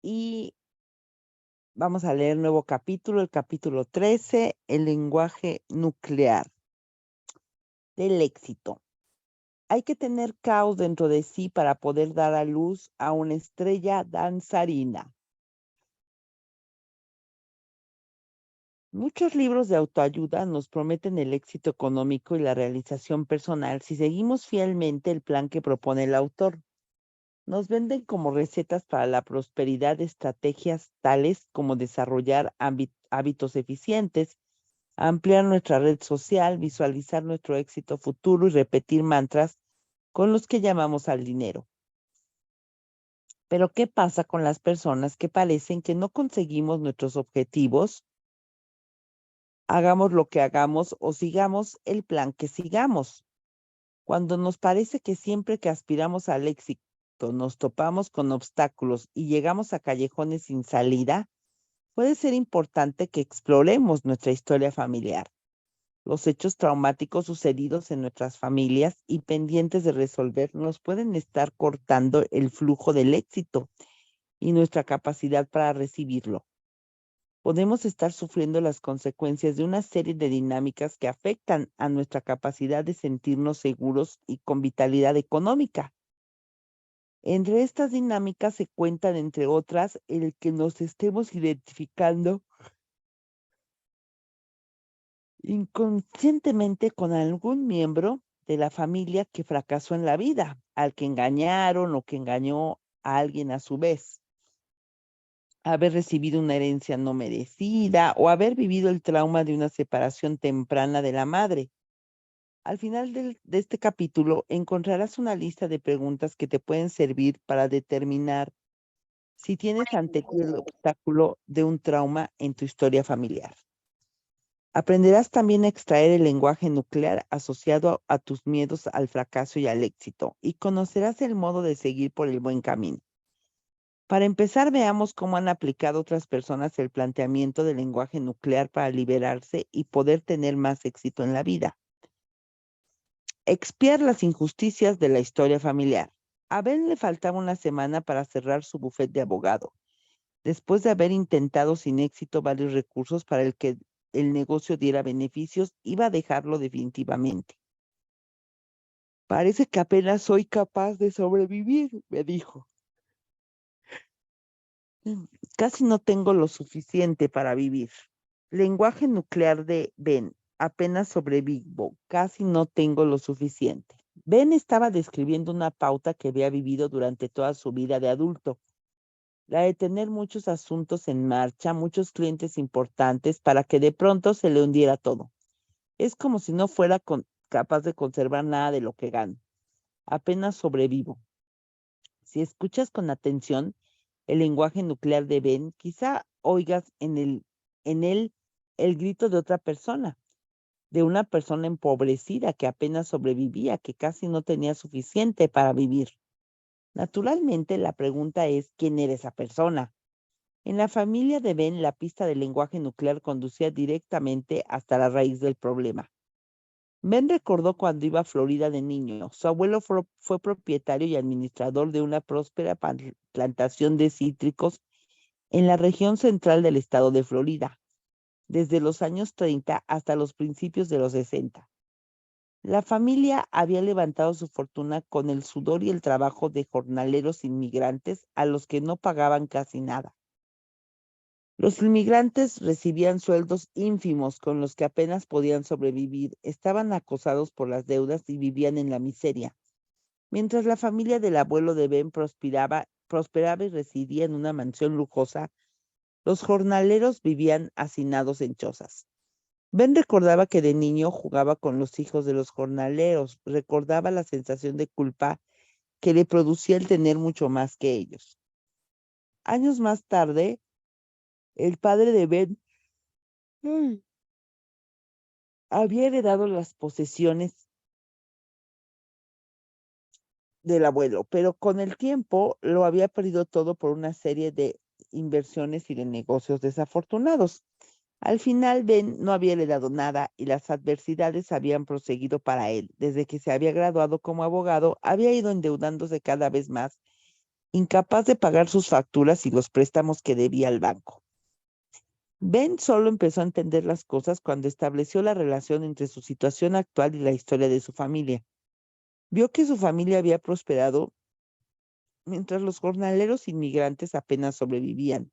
y vamos a leer nuevo capítulo, el capítulo 13, el lenguaje nuclear del éxito. Hay que tener caos dentro de sí para poder dar a luz a una estrella danzarina. Muchos libros de autoayuda nos prometen el éxito económico y la realización personal si seguimos fielmente el plan que propone el autor. Nos venden como recetas para la prosperidad estrategias tales como desarrollar hábitos eficientes, ampliar nuestra red social, visualizar nuestro éxito futuro y repetir mantras con los que llamamos al dinero. Pero ¿qué pasa con las personas que parecen que no conseguimos nuestros objetivos? Hagamos lo que hagamos o sigamos el plan que sigamos. Cuando nos parece que siempre que aspiramos al éxito nos topamos con obstáculos y llegamos a callejones sin salida, puede ser importante que exploremos nuestra historia familiar, los hechos traumáticos sucedidos en nuestras familias y pendientes de resolver nos pueden estar cortando el flujo del éxito y nuestra capacidad para recibirlo. Podemos estar sufriendo las consecuencias de una serie de dinámicas que afectan a nuestra capacidad de sentirnos seguros y con vitalidad económica. Entre estas dinámicas se cuentan, entre otras, el que nos estemos identificando inconscientemente con algún miembro de la familia que fracasó en la vida, al que engañaron o que engañó a alguien a su vez, haber recibido una herencia no merecida o haber vivido el trauma de una separación temprana de la madre. Al final de este capítulo encontrarás una lista de preguntas que te pueden servir para determinar si tienes ante ti el obstáculo de un trauma en tu historia familiar. Aprenderás también a extraer el lenguaje nuclear asociado a tus miedos al fracaso y al éxito, y conocerás el modo de seguir por el buen camino. Para empezar, veamos cómo han aplicado otras personas el planteamiento del lenguaje nuclear para liberarse y poder tener más éxito en la vida. Expiar las injusticias de la historia familiar. A Ben le faltaba una semana para cerrar su bufete de abogado, después de haber intentado sin éxito varios recursos para el que el negocio diera beneficios, iba a dejarlo definitivamente. Parece que apenas soy capaz de sobrevivir, me dijo. Casi no tengo lo suficiente para vivir. Lenguaje nuclear de Ben. Apenas sobrevivo. Casi no tengo lo suficiente. Ben estaba describiendo una pauta que había vivido durante toda su vida de adulto. La de tener muchos asuntos en marcha, muchos clientes importantes para que de pronto se le hundiera todo. Es como si no fuera capaz de conservar nada de lo que gana. Apenas sobrevivo. Si escuchas con atención el lenguaje nuclear de Ben, quizá oigas en él el grito de otra persona, de una persona empobrecida que apenas sobrevivía, que casi no tenía suficiente para vivir. Naturalmente, la pregunta es, ¿quién era esa persona? En la familia de Ben, la pista del lenguaje nuclear conducía directamente hasta la raíz del problema. Ben recordó cuando iba a Florida de niño. Su abuelo fue propietario y administrador de una próspera plantación de cítricos en la región central del estado de Florida, desde los años 30 hasta los principios de los 60. La familia había levantado su fortuna con el sudor y el trabajo de jornaleros inmigrantes a los que no pagaban casi nada. Los inmigrantes recibían sueldos ínfimos con los que apenas podían sobrevivir, estaban acosados por las deudas y vivían en la miseria. Mientras la familia del abuelo de Ben prosperaba y residía en una mansión lujosa, los jornaleros vivían hacinados en chozas. Ben recordaba que de niño jugaba con los hijos de los jornaleros, recordaba la sensación de culpa que le producía el tener mucho más que ellos. Años más tarde, el padre de Ben había heredado las posesiones del abuelo, pero con el tiempo lo había perdido todo por una serie de inversiones y de negocios desafortunados. Al final, Ben no había heredado nada y las adversidades habían proseguido para él. Desde que se había graduado como abogado, había ido endeudándose cada vez más incapaz de pagar sus facturas y los préstamos que debía al banco. Ben solo empezó a entender las cosas cuando estableció la relación entre su situación actual y la historia de su familia. Vio que su familia había prosperado mientras los jornaleros inmigrantes apenas sobrevivían.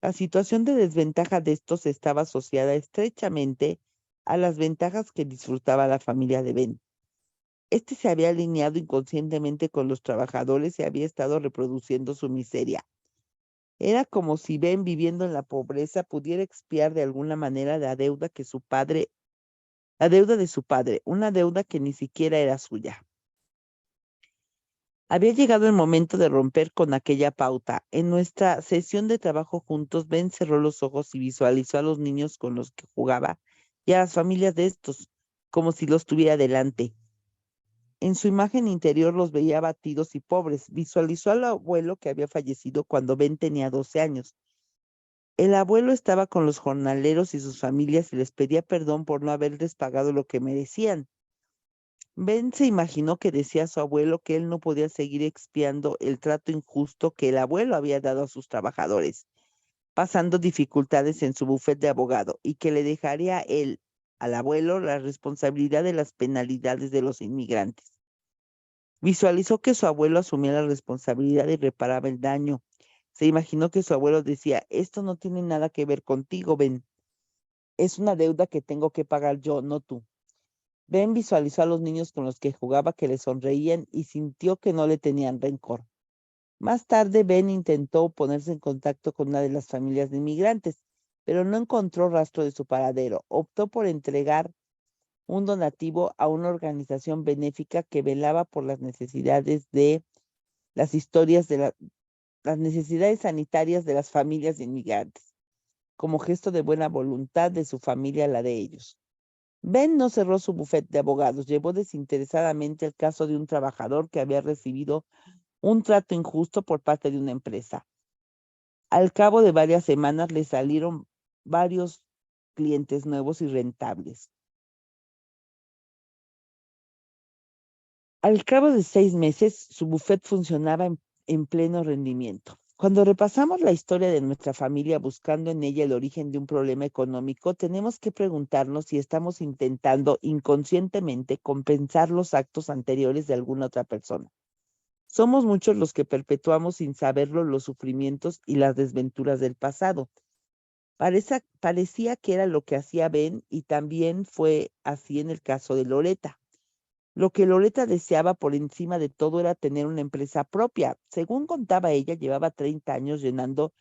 La situación de desventaja de estos estaba asociada estrechamente a las ventajas que disfrutaba la familia de Ben. Este se había alineado inconscientemente con los trabajadores y había estado reproduciendo su miseria. Era como si Ben, viviendo en la pobreza, pudiera expiar de alguna manera la deuda de su padre, una deuda que ni siquiera era suya. Había llegado el momento de romper con aquella pauta. En nuestra sesión de trabajo juntos, Ben cerró los ojos y visualizó a los niños con los que jugaba y a las familias de estos, como si los tuviera delante. En su imagen interior los veía abatidos y pobres. Visualizó al abuelo que había fallecido cuando Ben tenía 12 años. El abuelo estaba con los jornaleros y sus familias y les pedía perdón por no haberles pagado lo que merecían. Ben se imaginó que decía a su abuelo que él no podía seguir expiando el trato injusto que el abuelo había dado a sus trabajadores, pasando dificultades en su bufete de abogado, y que le dejaría él, al abuelo, la responsabilidad de las penalidades de los inmigrantes. Visualizó que su abuelo asumía la responsabilidad y reparaba el daño. Se imaginó que su abuelo decía: esto no tiene nada que ver contigo, Ben. Es una deuda que tengo que pagar yo, no tú. Ben visualizó a los niños con los que jugaba que le sonreían y sintió que no le tenían rencor. Más tarde, Ben intentó ponerse en contacto con una de las familias de inmigrantes, pero no encontró rastro de su paradero. Optó por entregar un donativo a una organización benéfica que velaba por las necesidades de las necesidades sanitarias de las familias de inmigrantes, como gesto de buena voluntad de su familia a la de ellos. Ben no cerró su bufete de abogados, llevó desinteresadamente el caso de un trabajador que había recibido un trato injusto por parte de una empresa. Al cabo de varias semanas le salieron varios clientes nuevos y rentables. Al cabo de 6 meses, su bufete funcionaba en pleno rendimiento. Cuando repasamos la historia de nuestra familia buscando en ella el origen de un problema económico, tenemos que preguntarnos si estamos intentando inconscientemente compensar los actos anteriores de alguna otra persona. Somos muchos los que perpetuamos sin saberlo los sufrimientos y las desventuras del pasado. Parecía que era lo que hacía Ben, y también fue así en el caso de Loretta. Lo que Loretta deseaba por encima de todo era tener una empresa propia. Según contaba ella, llevaba 30 años llenando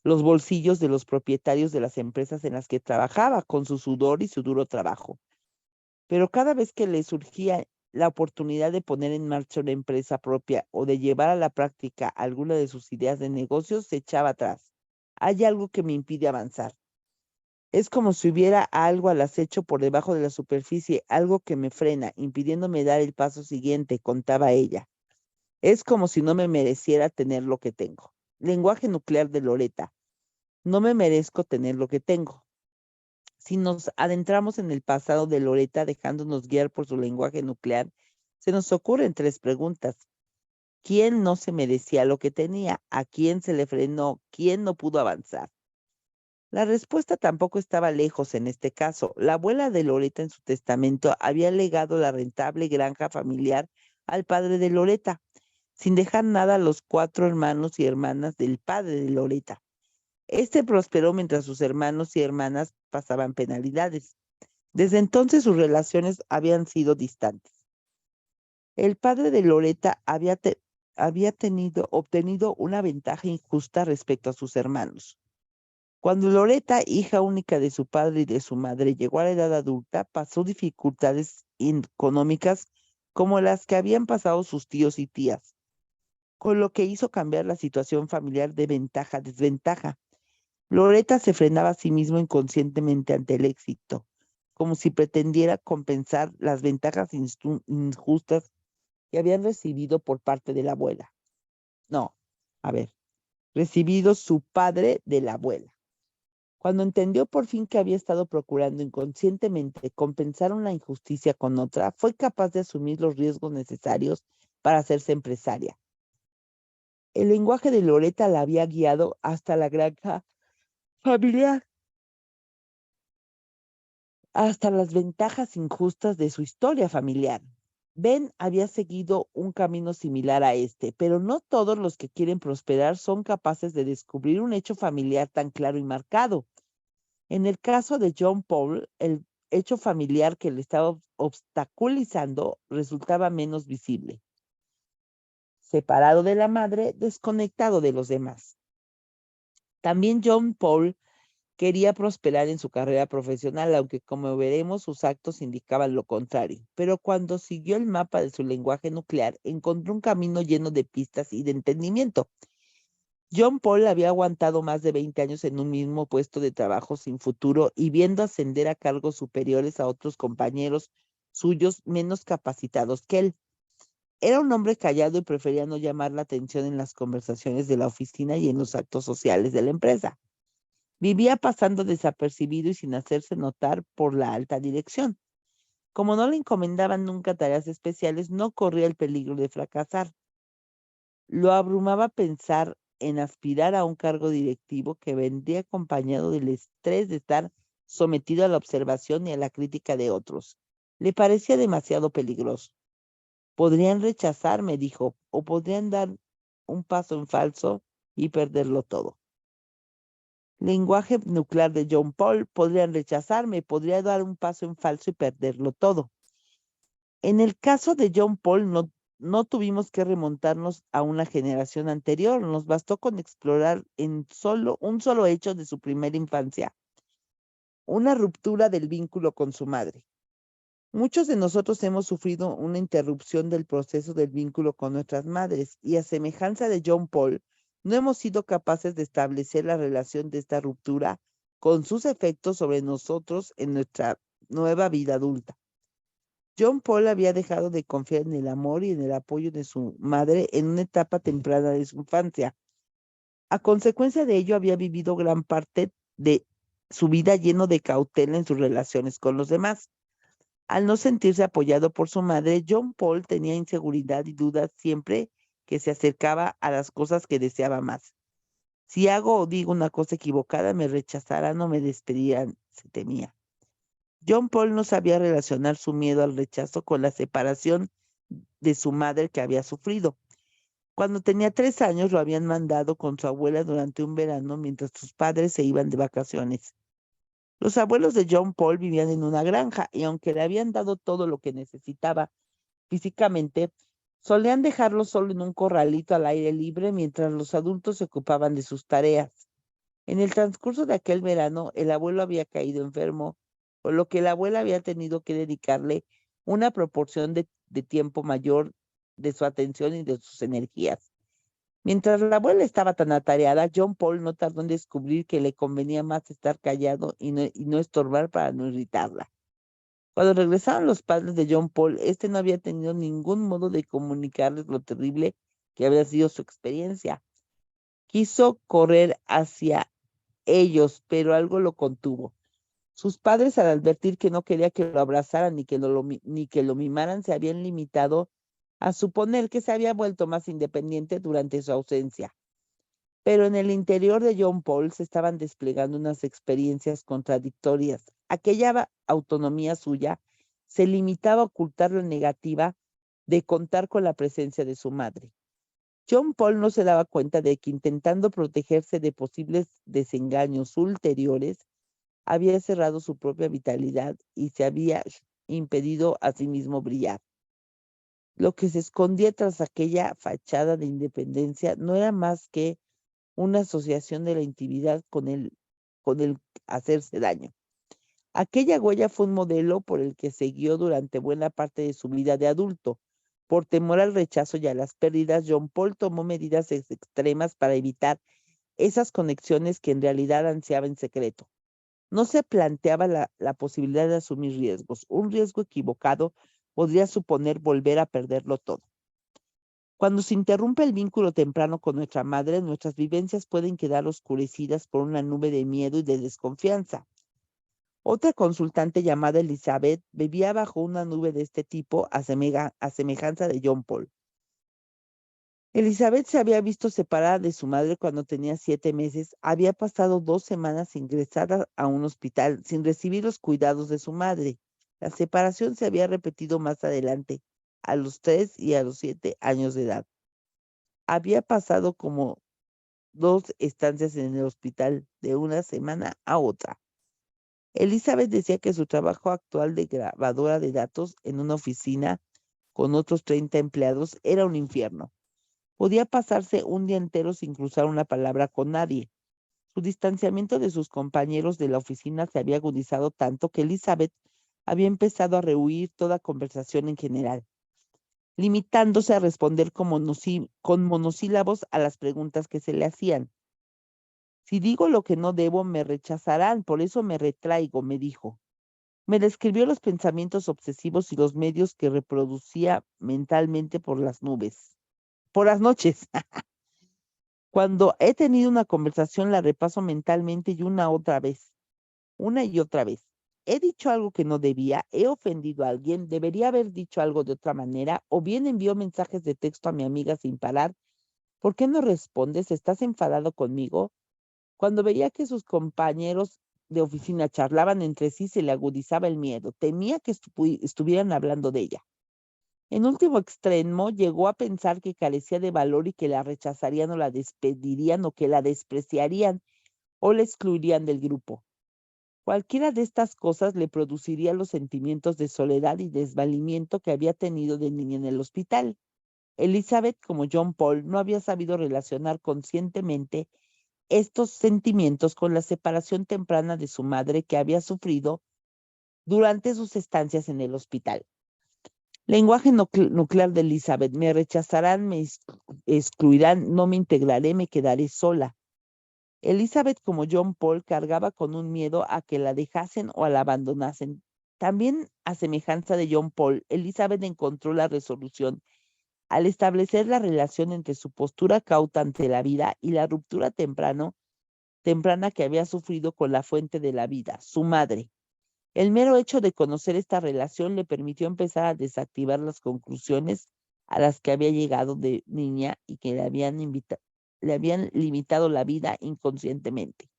los bolsillos de los propietarios de las empresas en las que trabajaba con su sudor y su duro trabajo. Pero cada vez que le surgía la oportunidad de poner en marcha una empresa propia o de llevar a la práctica alguna de sus ideas de negocios, se echaba atrás. Hay algo que me impide avanzar. Es como si hubiera algo al acecho por debajo de la superficie, algo que me frena, impidiéndome dar el paso siguiente, contaba ella. Es como si no me mereciera tener lo que tengo. Lenguaje nuclear de Loretta. No me merezco tener lo que tengo. Si nos adentramos en el pasado de Loretta, dejándonos guiar por su lenguaje nuclear, se nos ocurren 3 preguntas. ¿Quién no se merecía lo que tenía? ¿A quién se le frenó? ¿Quién no pudo avanzar? La respuesta tampoco estaba lejos en este caso. La abuela de Loretta en su testamento había legado la rentable granja familiar al padre de Loretta, sin dejar nada a los 4 hermanos y hermanas del padre de Loretta. Este prosperó mientras sus hermanos y hermanas pasaban penalidades. Desde entonces sus relaciones habían sido distantes. El padre de Loretta había obtenido una ventaja injusta respecto a sus hermanos. Cuando Loretta, hija única de su padre y de su madre, llegó a la edad adulta, pasó dificultades económicas como las que habían pasado sus tíos y tías, con lo que hizo cambiar la situación familiar de ventaja a desventaja. Loretta se frenaba a sí mismo inconscientemente ante el éxito, como si pretendiera compensar las ventajas injustas que habían recibido por parte de la abuela. No, a ver, recibido su padre de la abuela. Cuando entendió por fin que había estado procurando inconscientemente compensar una injusticia con otra, fue capaz de asumir los riesgos necesarios para hacerse empresaria. El lenguaje de Loretta la había guiado hasta la granja familiar, hasta las ventajas injustas de su historia familiar. Ben había seguido un camino similar a este, pero no todos los que quieren prosperar son capaces de descubrir un hecho familiar tan claro y marcado. En el caso de John Paul, el hecho familiar que le estaba obstaculizando resultaba menos visible. Separado de la madre, desconectado de los demás. También John Paul quería prosperar en su carrera profesional, aunque como veremos sus actos indicaban lo contrario. Pero cuando siguió el mapa de su lenguaje nuclear, encontró un camino lleno de pistas y de entendimiento. John Paul había aguantado más de 20 años en un mismo puesto de trabajo sin futuro y viendo ascender a cargos superiores a otros compañeros suyos menos capacitados que él. Era un hombre callado y prefería no llamar la atención en las conversaciones de la oficina y en los actos sociales de la empresa. Vivía pasando desapercibido y sin hacerse notar por la alta dirección. Como no le encomendaban nunca tareas especiales, no corría el peligro de fracasar. Lo abrumaba pensar en aspirar a un cargo directivo que vendría acompañado del estrés de estar sometido a la observación y a la crítica de otros. Le parecía demasiado peligroso. Podrían rechazarme, dijo, o podrían dar un paso en falso y perderlo todo. Lenguaje nuclear de John Paul, podrían rechazarme, podría dar un paso en falso y perderlo todo. En el caso de John Paul, no tuvimos que remontarnos a una generación anterior, nos bastó con explorar un solo hecho de su primera infancia, una ruptura del vínculo con su madre. Muchos de nosotros hemos sufrido una interrupción del proceso del vínculo con nuestras madres y a semejanza de John Paul, no hemos sido capaces de establecer la relación de esta ruptura con sus efectos sobre nosotros en nuestra nueva vida adulta. John Paul había dejado de confiar en el amor y en el apoyo de su madre en una etapa temprana de su infancia. A consecuencia de ello, había vivido gran parte de su vida lleno de cautela en sus relaciones con los demás. Al no sentirse apoyado por su madre, John Paul tenía inseguridad y dudas siempre que se acercaba a las cosas que deseaba más. Si hago o digo una cosa equivocada, me rechazarán o me despedirán, se temía. John Paul no sabía relacionar su miedo al rechazo con la separación de su madre que había sufrido. Cuando tenía 3 años, lo habían mandado con su abuela durante un verano mientras sus padres se iban de vacaciones. Los abuelos de John Paul vivían en una granja y aunque le habían dado todo lo que necesitaba físicamente, solían dejarlo solo en un corralito al aire libre mientras los adultos se ocupaban de sus tareas. En el transcurso de aquel verano, el abuelo había caído enfermo, por lo que la abuela había tenido que dedicarle una proporción de tiempo mayor de su atención y de sus energías. Mientras la abuela estaba tan atareada, John Paul no tardó en descubrir que le convenía más estar callado y no estorbar para no irritarla. Cuando regresaron los padres de John Paul, este no había tenido ningún modo de comunicarles lo terrible que había sido su experiencia. Quiso correr hacia ellos, pero algo lo contuvo. Sus padres, al advertir que no quería que lo abrazaran ni que lo mimaran, se habían limitado a suponer que se había vuelto más independiente durante su ausencia. Pero en el interior de John Paul se estaban desplegando unas experiencias contradictorias. Aquella autonomía suya se limitaba a ocultar la negativa de contar con la presencia de su madre. John Paul no se daba cuenta de que intentando protegerse de posibles desengaños ulteriores, había cerrado su propia vitalidad y se había impedido a sí mismo brillar. Lo que se escondía tras aquella fachada de independencia no era más que una asociación de la intimidad con el hacerse daño. Aquella huella fue un modelo por el que se guió durante buena parte de su vida de adulto. Por temor al rechazo y a las pérdidas, John Paul tomó medidas extremas para evitar esas conexiones que en realidad ansiaba en secreto. No se planteaba la posibilidad de asumir riesgos. Un riesgo equivocado podría suponer volver a perderlo todo. Cuando se interrumpe el vínculo temprano con nuestra madre, nuestras vivencias pueden quedar oscurecidas por una nube de miedo y de desconfianza. Otra consultante llamada Elizabeth vivía bajo una nube de este tipo a semejanza de John Paul. Elizabeth se había visto separada de su madre cuando tenía 7 meses. Había pasado 2 semanas ingresada a un hospital sin recibir los cuidados de su madre. La separación se había repetido más adelante, a los 3 y a los 7 años de edad. Había pasado como 2 estancias en el hospital de una semana a otra. Elizabeth decía que su trabajo actual de grabadora de datos en una oficina con otros 30 empleados era un infierno. Podía pasarse un día entero sin cruzar una palabra con nadie. Su distanciamiento de sus compañeros de la oficina se había agudizado tanto que Elizabeth había empezado a rehuir toda conversación en general, limitándose a responder con monosílabos a las preguntas que se le hacían. Si digo lo que no debo, me rechazarán, por eso me retraigo, me dijo. Me describió los pensamientos obsesivos y los medios que reproducía mentalmente por las nubes, por las noches. Cuando he tenido una conversación, la repaso mentalmente y una y otra vez. He dicho algo que no debía, he ofendido a alguien, debería haber dicho algo de otra manera, o bien envío mensajes de texto a mi amiga sin parar. ¿Por qué no respondes? ¿Estás enfadado conmigo? Cuando veía que sus compañeros de oficina charlaban entre sí, se le agudizaba el miedo. Temía que estuvieran hablando de ella. En último extremo, llegó a pensar que carecía de valor y que la rechazarían o la despedirían o que la despreciarían o la excluirían del grupo. Cualquiera de estas cosas le produciría los sentimientos de soledad y desvalimiento que había tenido de niña en el hospital. Elizabeth, como John Paul, no había sabido relacionar conscientemente estos sentimientos con la separación temprana de su madre que había sufrido durante sus estancias en el hospital. Lenguaje nuclear de Elizabeth: me rechazarán, me excluirán, no me integraré, me quedaré sola. Elizabeth, como John Paul, cargaba con un miedo a que la dejasen o la abandonasen. También, a semejanza de John Paul, Elizabeth encontró la resolución al establecer la relación entre su postura cauta ante la vida y la ruptura temprana que había sufrido con la fuente de la vida, su madre. El mero hecho de conocer esta relación le permitió empezar a desactivar las conclusiones a las que había llegado de niña y que le habían limitado la vida inconscientemente.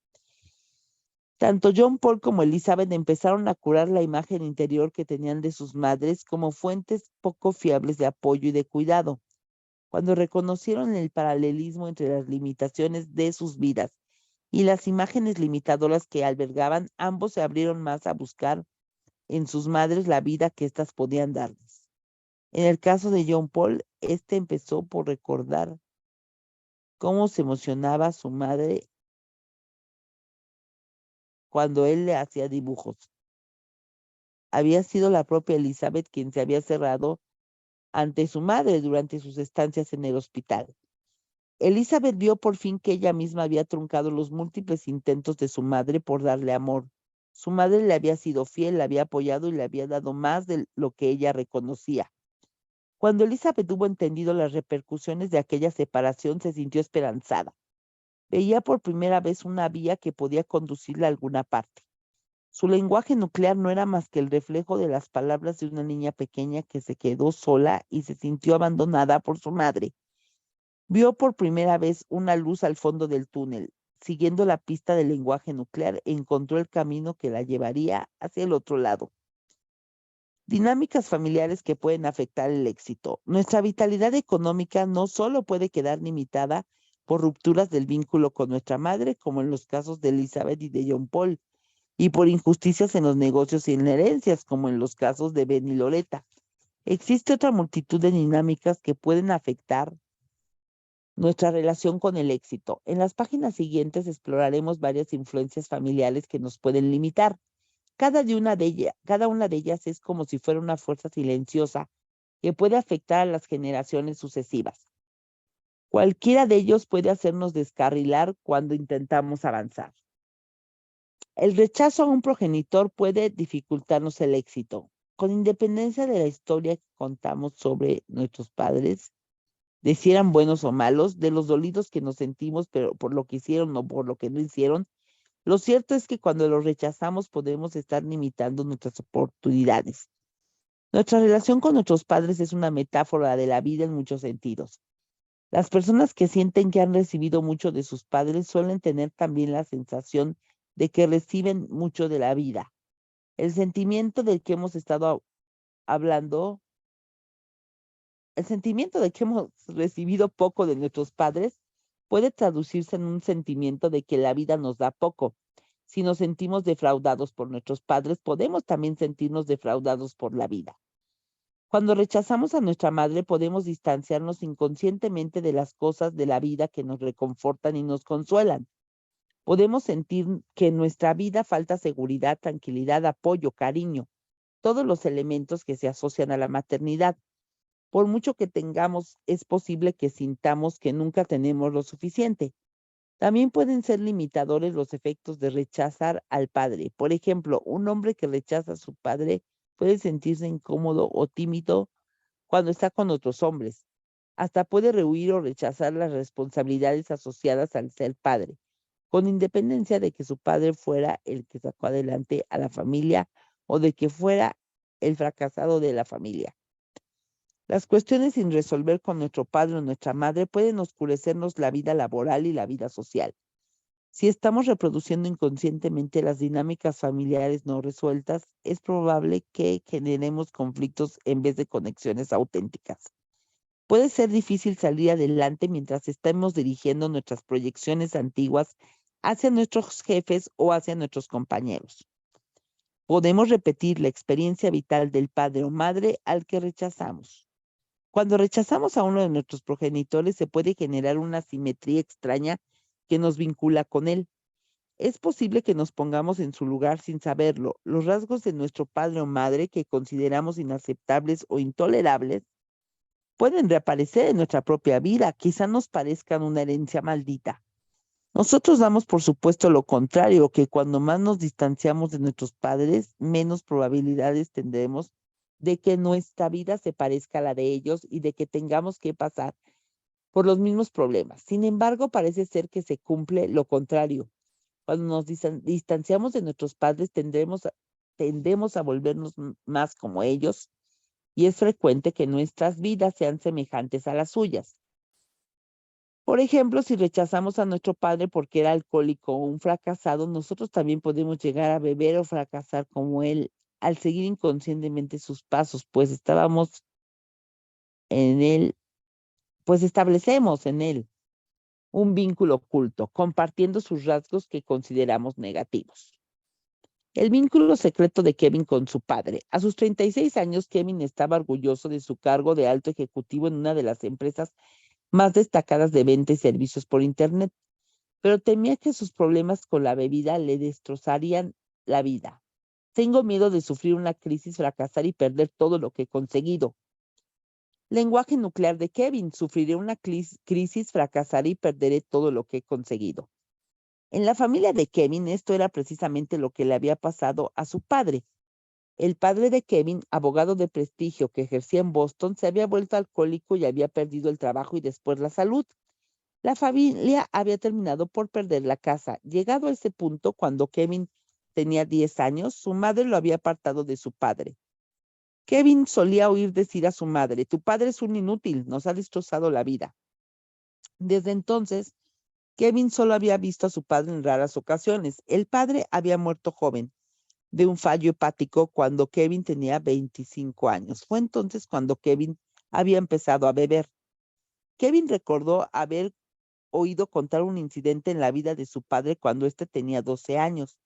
Tanto John Paul como Elizabeth empezaron a curar la imagen interior que tenían de sus madres como fuentes poco fiables de apoyo y de cuidado. Cuando reconocieron el paralelismo entre las limitaciones de sus vidas y las imágenes limitadoras que albergaban, ambos se abrieron más a buscar en sus madres la vida que éstas podían darles. En el caso de John Paul, empezó por recordar cómo se emocionaba su madre cuando él le hacía dibujos. Había sido la propia Elizabeth quien se había cerrado ante su madre durante sus estancias en el hospital. Elizabeth vio por fin que ella misma había truncado los múltiples intentos de su madre por darle amor. Su madre le había sido fiel, la había apoyado y le había dado más de lo que ella reconocía. Cuando Elizabeth hubo entendido las repercusiones de aquella separación, se sintió esperanzada. Veía por primera vez una vía que podía conducirla a alguna parte. Su lenguaje nuclear no era más que el reflejo de las palabras de una niña pequeña que se quedó sola y se sintió abandonada por su madre. Vio por primera vez una luz al fondo del túnel. Siguiendo la pista del lenguaje nuclear, encontró el camino que la llevaría hacia el otro lado. Dinámicas familiares que pueden afectar el éxito. Nuestra vitalidad económica no solo puede quedar limitada por rupturas del vínculo con nuestra madre, como en los casos de Elizabeth y de John Paul, y por injusticias en los negocios y en herencias, como en los casos de Ben y Loretta. Existe otra multitud de dinámicas que pueden afectar nuestra relación con el éxito. En las páginas siguientes exploraremos varias influencias familiares que nos pueden limitar. Cada una de ellas es como si fuera una fuerza silenciosa que puede afectar a las generaciones sucesivas. Cualquiera de ellos puede hacernos descarrilar cuando intentamos avanzar. El rechazo a un progenitor puede dificultarnos el éxito. Con independencia de la historia que contamos sobre nuestros padres, de si eran buenos o malos, de los dolidos que nos sentimos pero por lo que hicieron o por lo que no hicieron, lo cierto es que cuando los rechazamos podemos estar limitando nuestras oportunidades. Nuestra relación con nuestros padres es una metáfora de la vida en muchos sentidos. Las personas que sienten que han recibido mucho de sus padres suelen tener también la sensación de que reciben mucho de la vida. El sentimiento del que hemos estado hablando, el sentimiento de que hemos recibido poco de nuestros padres puede traducirse en un sentimiento de que la vida nos da poco. Si nos sentimos defraudados por nuestros padres, podemos también sentirnos defraudados por la vida. Cuando rechazamos a nuestra madre, podemos distanciarnos inconscientemente de las cosas de la vida que nos reconfortan y nos consuelan. Podemos sentir que en nuestra vida falta seguridad, tranquilidad, apoyo, cariño, todos los elementos que se asocian a la maternidad. Por mucho que tengamos, es posible que sintamos que nunca tenemos lo suficiente. También pueden ser limitadores los efectos de rechazar al padre. Por ejemplo, un hombre que rechaza a su padre puede sentirse incómodo o tímido cuando está con otros hombres. Hasta puede rehuir o rechazar las responsabilidades asociadas al ser padre, con independencia de que su padre fuera el que sacó adelante a la familia o de que fuera el fracasado de la familia. Las cuestiones sin resolver con nuestro padre o nuestra madre pueden oscurecernos la vida laboral y la vida social. Si estamos reproduciendo inconscientemente las dinámicas familiares no resueltas, es probable que generemos conflictos en vez de conexiones auténticas. Puede ser difícil salir adelante mientras estemos dirigiendo nuestras proyecciones antiguas hacia nuestros jefes o hacia nuestros compañeros. Podemos repetir la experiencia vital del padre o madre al que rechazamos. Cuando rechazamos a uno de nuestros progenitores, se puede generar una simetría extraña que nos vincula con él. Es posible que nos pongamos en su lugar sin saberlo. Los rasgos de nuestro padre o madre que consideramos inaceptables o intolerables pueden reaparecer en nuestra propia vida, quizá nos parezcan una herencia maldita. Nosotros damos por supuesto lo contrario, que cuando más nos distanciamos de nuestros padres, menos probabilidades tendremos de que nuestra vida se parezca a la de ellos y de que tengamos que pasar por los mismos problemas. Sin embargo, parece ser que se cumple lo contrario. Cuando nos distanciamos de nuestros padres, tendemos a volvernos más como ellos y es frecuente que nuestras vidas sean semejantes a las suyas. Por ejemplo, si rechazamos a nuestro padre porque era alcohólico o un fracasado, nosotros también podemos llegar a beber o fracasar como él al seguir inconscientemente sus pasos, pues estábamos en él, pues establecemos en él un vínculo oculto, compartiendo sus rasgos que consideramos negativos. El vínculo secreto de Kevin con su padre. A sus 36 años, Kevin estaba orgulloso de su cargo de alto ejecutivo en una de las empresas más destacadas de venta y servicios por Internet, pero temía que sus problemas con la bebida le destrozarían la vida. Tengo miedo de sufrir una crisis, fracasar y perder todo lo que he conseguido. Lenguaje nuclear de Kevin. Sufriré una crisis, fracasaré y perderé todo lo que he conseguido. En la familia de Kevin, esto era precisamente lo que le había pasado a su padre. El padre de Kevin, abogado de prestigio que ejercía en Boston, se había vuelto alcohólico y había perdido el trabajo y después la salud. La familia había terminado por perder la casa. Llegado a ese punto, cuando Kevin tenía 10 años, su madre lo había apartado de su padre. Kevin solía oír decir a su madre: tu padre es un inútil, nos ha destrozado la vida. Desde entonces, Kevin solo había visto a su padre en raras ocasiones. El padre había muerto joven de un fallo hepático cuando Kevin tenía 25 años. Fue entonces cuando Kevin había empezado a beber. Kevin recordó haber oído contar un incidente en la vida de su padre cuando éste tenía 12 años.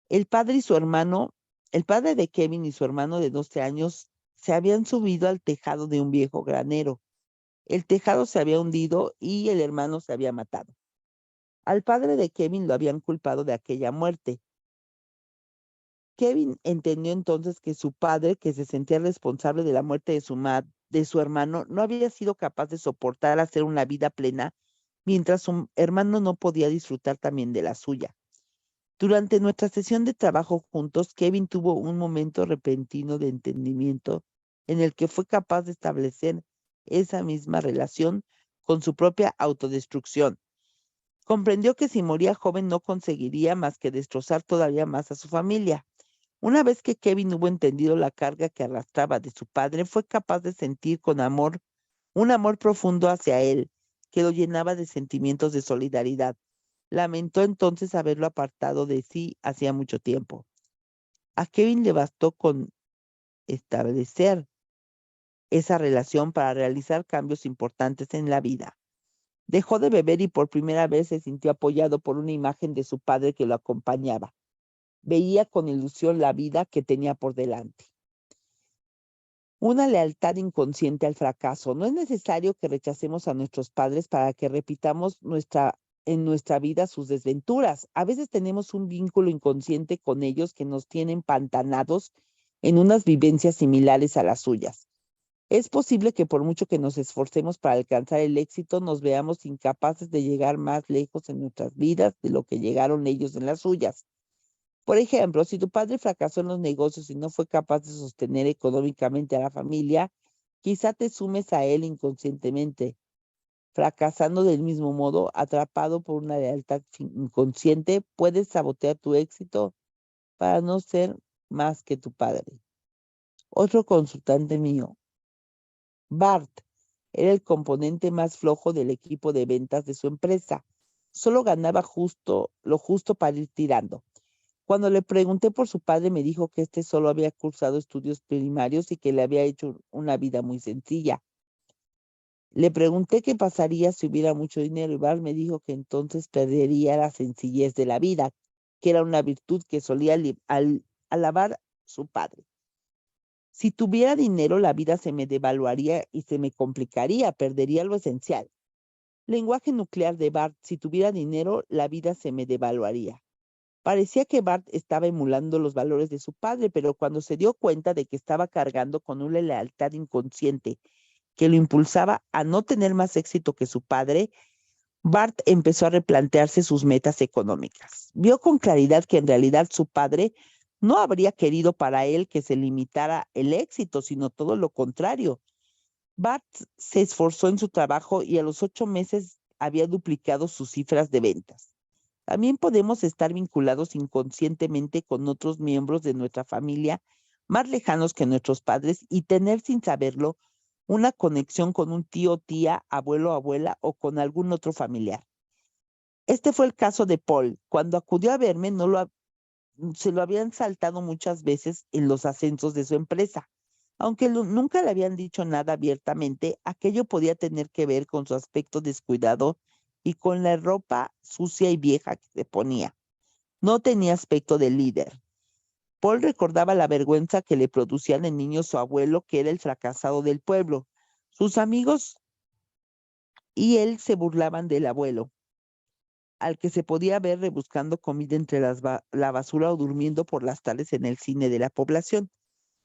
El padre y su hermano, el padre de Kevin y su hermano de 12 años se habían subido al tejado de un viejo granero. El tejado se había hundido y el hermano se había matado. Al padre de Kevin lo habían culpado de aquella muerte. Kevin entendió entonces que su padre, que se sentía responsable de la muerte de su hermano, no había sido capaz de soportar hacer una vida plena, mientras su hermano no podía disfrutar también de la suya. Durante nuestra sesión de trabajo juntos, Kevin tuvo un momento repentino de entendimiento en el que fue capaz de establecer esa misma relación con su propia autodestrucción. Comprendió que si moría joven no conseguiría más que destrozar todavía más a su familia. Una vez que Kevin hubo entendido la carga que arrastraba de su padre, fue capaz de sentir con amor un amor profundo hacia él, que lo llenaba de sentimientos de solidaridad. Lamentó entonces haberlo apartado de sí hacía mucho tiempo. A Kevin le bastó con establecer esa relación para realizar cambios importantes en la vida. Dejó de beber y por primera vez se sintió apoyado por una imagen de su padre que lo acompañaba. Veía con ilusión la vida que tenía por delante. Una lealtad inconsciente al fracaso. No es necesario que rechacemos a nuestros padres para que repitamos en nuestra vida sus desventuras. A veces tenemos un vínculo inconsciente con ellos que nos tienen pantanados en unas vivencias similares a las suyas. Es posible que por mucho que nos esforcemos para alcanzar el éxito, nos veamos incapaces de llegar más lejos en nuestras vidas de lo que llegaron ellos en las suyas. Por ejemplo, si tu padre fracasó en los negocios y no fue capaz de sostener económicamente a la familia, quizá te sumes a él inconscientemente, fracasando del mismo modo, atrapado por una lealtad inconsciente, puedes sabotear tu éxito para no ser más que tu padre. Otro consultante mío, Bart, era el componente más flojo del equipo de ventas de su empresa. Solo ganaba lo justo para ir tirando. Cuando le pregunté por su padre, me dijo que este solo había cursado estudios primarios y que le había hecho una vida muy sencilla. Le pregunté qué pasaría si hubiera mucho dinero y Bart me dijo que entonces perdería la sencillez de la vida, que era una virtud que solía alabar su padre. Si tuviera dinero, la vida se me devaluaría y se me complicaría, perdería lo esencial. Lenguaje nuclear de Bart: si tuviera dinero, la vida se me devaluaría. Parecía que Bart estaba emulando los valores de su padre, pero cuando se dio cuenta de que estaba cargando con una lealtad inconsciente que lo impulsaba a no tener más éxito que su padre, Bart empezó a replantearse sus metas económicas. Vio con claridad que en realidad su padre no habría querido para él que se limitara el éxito, sino todo lo contrario. Bart se esforzó en su trabajo y a los 8 meses había duplicado sus cifras de ventas. También podemos estar vinculados inconscientemente con otros miembros de nuestra familia más lejanos que nuestros padres y tener, sin saberlo, una conexión con un tío, tía, abuelo, abuela o con algún otro familiar. Este fue el caso de Paul. Cuando acudió a verme, se lo habían saltado muchas veces en los ascensos de su empresa. Aunque nunca le habían dicho nada abiertamente, aquello podía tener que ver con su aspecto descuidado y con la ropa sucia y vieja que se ponía. No tenía aspecto de líder. Paul recordaba la vergüenza que le producía de niño su abuelo, que era el fracasado del pueblo. Sus amigos y él se burlaban del abuelo, al que se podía ver rebuscando comida entre la basura o durmiendo por las tardes en el cine de la población.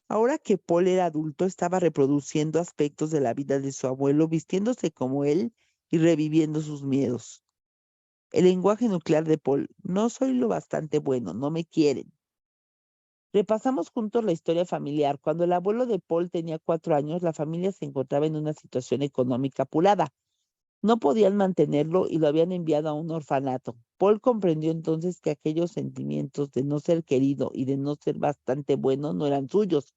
Ahora que Paul era adulto, estaba reproduciendo aspectos de la vida de su abuelo, vistiéndose como él y reviviendo sus miedos. El lenguaje nuclear de Paul: no soy lo bastante bueno, no me quieren. Repasamos juntos la historia familiar. Cuando el abuelo de Paul tenía 4 años, la familia se encontraba en una situación económica apurada. No podían mantenerlo y lo habían enviado a un orfanato. Paul comprendió entonces que aquellos sentimientos de no ser querido y de no ser bastante bueno no eran suyos,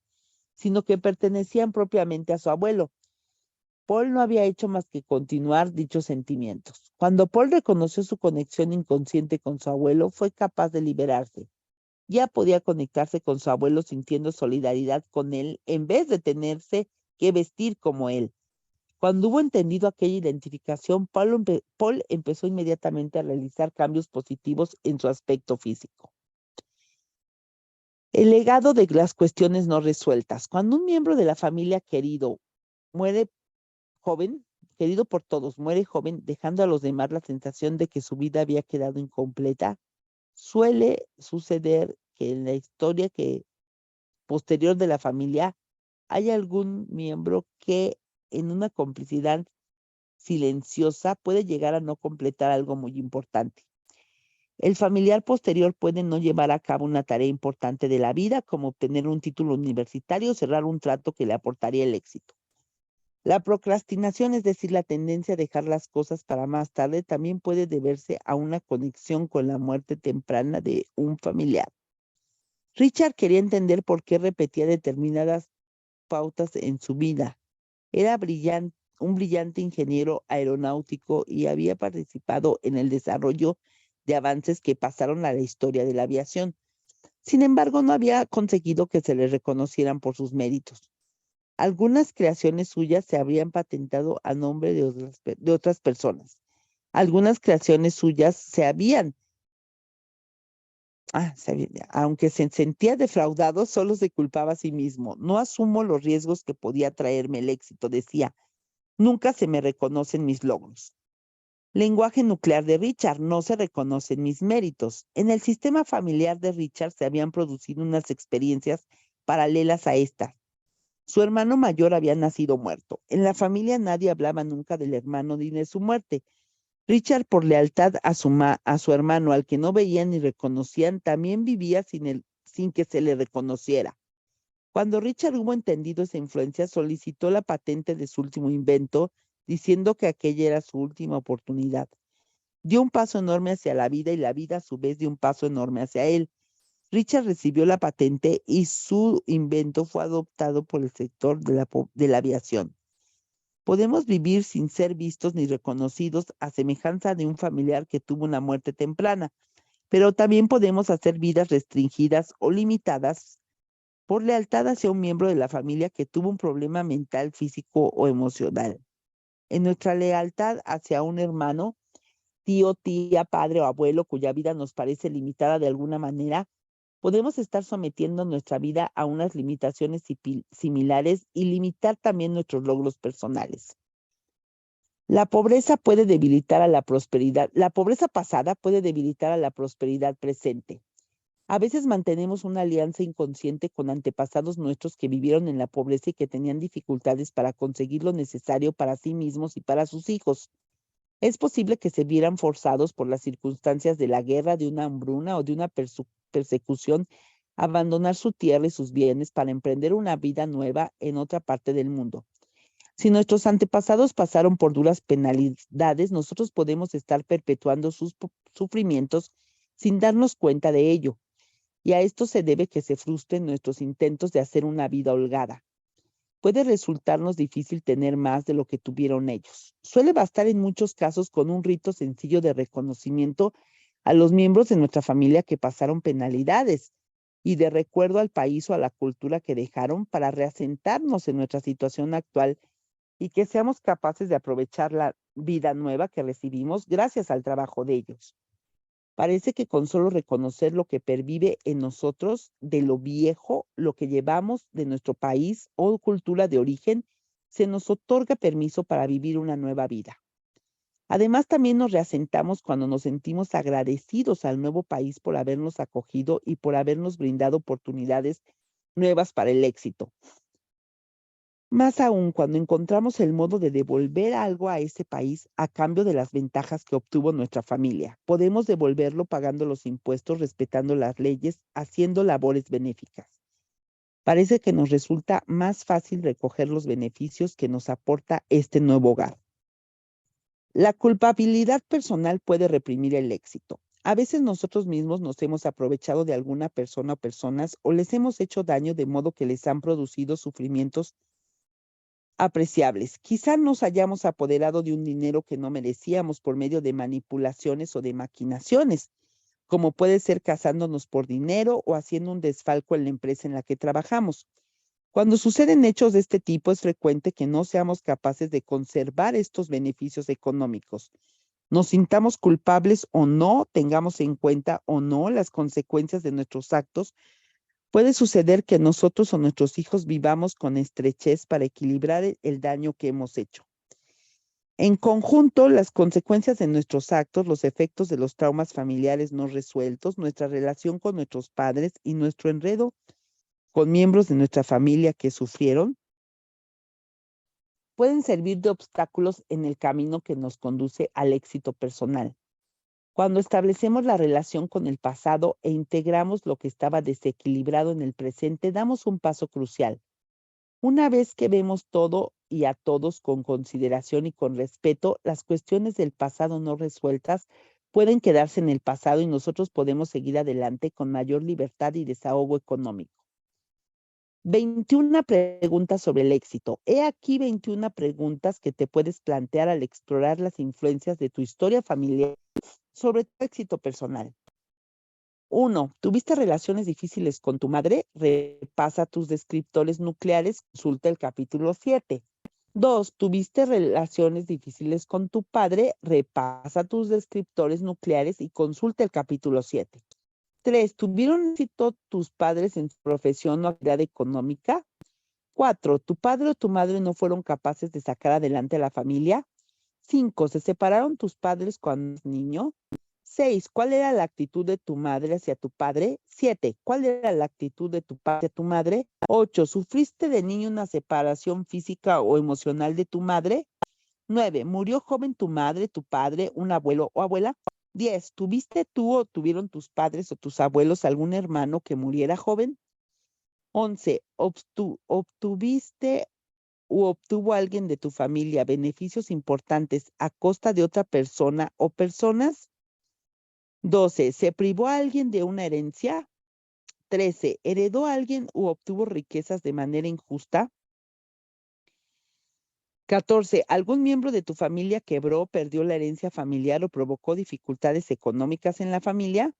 sino que pertenecían propiamente a su abuelo. Paul no había hecho más que continuar dichos sentimientos. Cuando Paul reconoció su conexión inconsciente con su abuelo, fue capaz de liberarse. Ya podía conectarse con su abuelo sintiendo solidaridad con él en vez de tenerse que vestir como él. Cuando hubo entendido aquella identificación, Paul empezó inmediatamente a realizar cambios positivos en su aspecto físico. El legado de las cuestiones no resueltas. Cuando un miembro de la familia muere joven, querido por todos, muere joven, dejando a los demás la sensación de que su vida había quedado incompleta, suele suceder que en la historia posterior de la familia hay algún miembro que en una complicidad silenciosa puede llegar a no completar algo muy importante. El familiar posterior puede no llevar a cabo una tarea importante de la vida, como obtener un título universitario o cerrar un trato que le aportaría el éxito. La procrastinación, es decir, la tendencia a dejar las cosas para más tarde, también puede deberse a una conexión con la muerte temprana de un familiar. Richard quería entender por qué repetía determinadas pautas en su vida. Era un brillante ingeniero aeronáutico y había participado en el desarrollo de avances que pasaron a la historia de la aviación. Sin embargo, no había conseguido que se le reconocieran por sus méritos. Algunas creaciones suyas se habrían patentado a nombre de otras personas. Algunas creaciones suyas aunque se sentía defraudado, solo se culpaba a sí mismo. No asumo los riesgos que podía traerme el éxito, decía. Nunca se me reconocen mis logros. Lenguaje nuclear de Richard, no se reconocen mis méritos. En el sistema familiar de Richard se habían producido unas experiencias paralelas a esta. Su hermano mayor había nacido muerto. En la familia nadie hablaba nunca del hermano ni de su muerte. Richard, por lealtad a su hermano, al que no veían ni reconocían, también vivía sin que se le reconociera. Cuando Richard hubo entendido esa influencia, solicitó la patente de su último invento, diciendo que aquella era su última oportunidad. Dio un paso enorme hacia la vida y la vida a su vez dio un paso enorme hacia él. Richard recibió la patente y su invento fue adoptado por el sector de la aviación. Podemos vivir sin ser vistos ni reconocidos a semejanza de un familiar que tuvo una muerte temprana, pero también podemos hacer vidas restringidas o limitadas por lealtad hacia un miembro de la familia que tuvo un problema mental, físico o emocional. En nuestra lealtad hacia un hermano, tío, tía, padre o abuelo cuya vida nos parece limitada de alguna manera, podemos estar sometiendo nuestra vida a unas limitaciones similares y limitar también nuestros logros personales. La pobreza puede debilitar a la prosperidad. La pobreza pasada puede debilitar a la prosperidad presente. A veces mantenemos una alianza inconsciente con antepasados nuestros que vivieron en la pobreza y que tenían dificultades para conseguir lo necesario para sí mismos y para sus hijos. Es posible que se vieran forzados por las circunstancias de la guerra, de una hambruna o de una persecución a abandonar su tierra y sus bienes para emprender una vida nueva en otra parte del mundo. Si nuestros antepasados pasaron por duras penalidades, nosotros podemos estar perpetuando sus sufrimientos sin darnos cuenta de ello. Y a esto se debe que se frustren nuestros intentos de hacer una vida holgada. Puede resultarnos difícil tener más de lo que tuvieron ellos. Suele bastar en muchos casos con un rito sencillo de reconocimiento a los miembros de nuestra familia que pasaron penalidades y de recuerdo al país o a la cultura que dejaron para reasentarnos en nuestra situación actual y que seamos capaces de aprovechar la vida nueva que recibimos gracias al trabajo de ellos. Parece que con solo reconocer lo que pervive en nosotros de lo viejo, lo que llevamos de nuestro país o cultura de origen, se nos otorga permiso para vivir una nueva vida. Además, también nos reasentamos cuando nos sentimos agradecidos al nuevo país por habernos acogido y por habernos brindado oportunidades nuevas para el éxito. Más aún, cuando encontramos el modo de devolver algo a ese país a cambio de las ventajas que obtuvo nuestra familia, podemos devolverlo pagando los impuestos, respetando las leyes, haciendo labores benéficas. Parece que nos resulta más fácil recoger los beneficios que nos aporta este nuevo hogar. La culpabilidad personal puede reprimir el éxito. A veces nosotros mismos nos hemos aprovechado de alguna persona o personas o les hemos hecho daño de modo que les han producido sufrimientos apreciables. Quizá nos hayamos apoderado de un dinero que no merecíamos por medio de manipulaciones o de maquinaciones, como puede ser casándonos por dinero o haciendo un desfalco en la empresa en la que trabajamos. Cuando suceden hechos de este tipo, es frecuente que no seamos capaces de conservar estos beneficios económicos. Nos sintamos culpables o no, tengamos en cuenta o no las consecuencias de nuestros actos. Puede suceder que nosotros o nuestros hijos vivamos con estrechez para equilibrar el daño que hemos hecho. En conjunto, las consecuencias de nuestros actos, los efectos de los traumas familiares no resueltos, nuestra relación con nuestros padres y nuestro enredo con miembros de nuestra familia que sufrieron, pueden servir de obstáculos en el camino que nos conduce al éxito personal. Cuando establecemos la relación con el pasado e integramos lo que estaba desequilibrado en el presente, damos un paso crucial. Una vez que vemos todo y a todos con consideración y con respeto, las cuestiones del pasado no resueltas pueden quedarse en el pasado y nosotros podemos seguir adelante con mayor libertad y desahogo económico. 21 preguntas sobre el éxito. He aquí 21 preguntas que te puedes plantear al explorar las influencias de tu historia familiar sobre tu éxito personal. 1. ¿Tuviste relaciones difíciles con tu madre? Repasa tus descriptores nucleares, consulta el capítulo 7. 2. ¿Tuviste relaciones difíciles con tu padre? Repasa tus descriptores nucleares y consulta el capítulo 7. 3. ¿Tuvieron éxito tus padres en su profesión o actividad económica? 4. ¿Tu padre o tu madre no fueron capaces de sacar adelante a la familia? 5. ¿Se separaron tus padres cuando eras niño? 6. ¿Cuál era la actitud de tu madre hacia tu padre? 7. ¿Cuál era la actitud de tu padre hacia tu madre? 8. ¿Sufriste de niño una separación física o emocional de tu madre? 9. ¿Murió joven tu madre, tu padre, un abuelo o abuela? 10. ¿Tuviste tú o tuvieron tus padres o tus abuelos algún hermano que muriera joven? 11. ¿Obtuviste u obtuvo alguien de tu familia beneficios importantes a costa de otra persona o personas? 12. ¿Se privó a alguien de una herencia? 13. ¿Heredó a alguien u obtuvo riquezas de manera injusta? 14. ¿Algún miembro de tu familia quebró, perdió la herencia familiar o provocó dificultades económicas en la familia?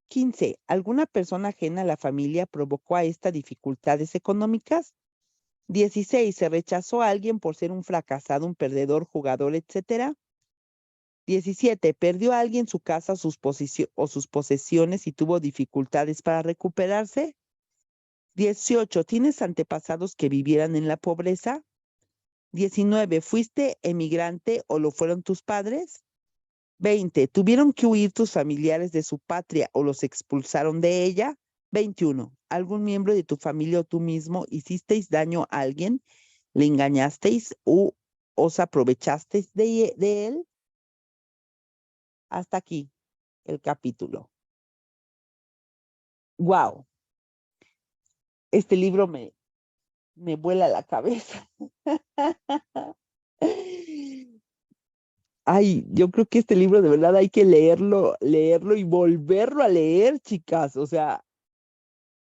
15. ¿Alguna persona ajena a la familia provocó a esta dificultades económicas? 16. ¿Se rechazó a alguien por ser un fracasado, un perdedor, jugador, etcétera? 17. ¿Perdió a alguien su casa o sus posesiones y tuvo dificultades para recuperarse? 18. ¿Tienes antepasados que vivieran en la pobreza? 19. ¿Fuiste emigrante o lo fueron tus padres? 20. ¿Tuvieron que huir tus familiares de su patria o los expulsaron de ella? 21. ¿Algún miembro de tu familia o tú mismo hicisteis daño a alguien? ¿Le engañasteis o os aprovechasteis de él? Hasta aquí el capítulo. Wow, este libro me vuela la cabeza. Ay, yo creo que este libro de verdad hay que leerlo y volverlo a leer, chicas. O sea,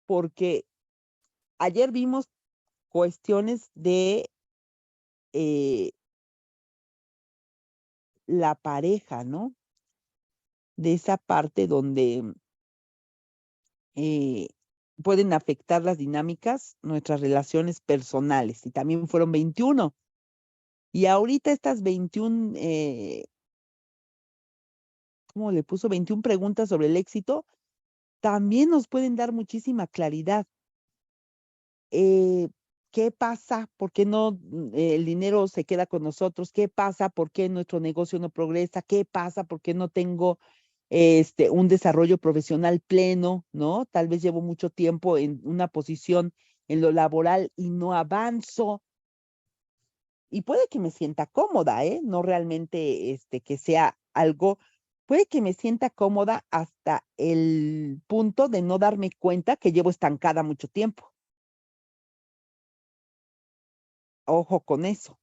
porque ayer vimos cuestiones de la pareja, ¿no? De esa parte donde eh, pueden afectar las dinámicas, nuestras relaciones personales. Y también fueron 21. Y ahorita estas 21, ¿cómo le puso? 21 preguntas sobre el éxito, también nos pueden dar muchísima claridad. Eh, ¿Qué pasa? ¿Por qué no el dinero se queda con nosotros? ¿Qué pasa? ¿Por qué nuestro negocio no progresa? ¿Qué pasa? ¿Por qué no tengo un desarrollo profesional pleno? ¿No? Tal vez llevo mucho tiempo en una posición en lo laboral y no avanzo. Y puede que me sienta cómoda, ¿eh? No realmente que sea algo, puede que me sienta cómoda hasta el punto de no darme cuenta que llevo estancada mucho tiempo. Ojo con eso.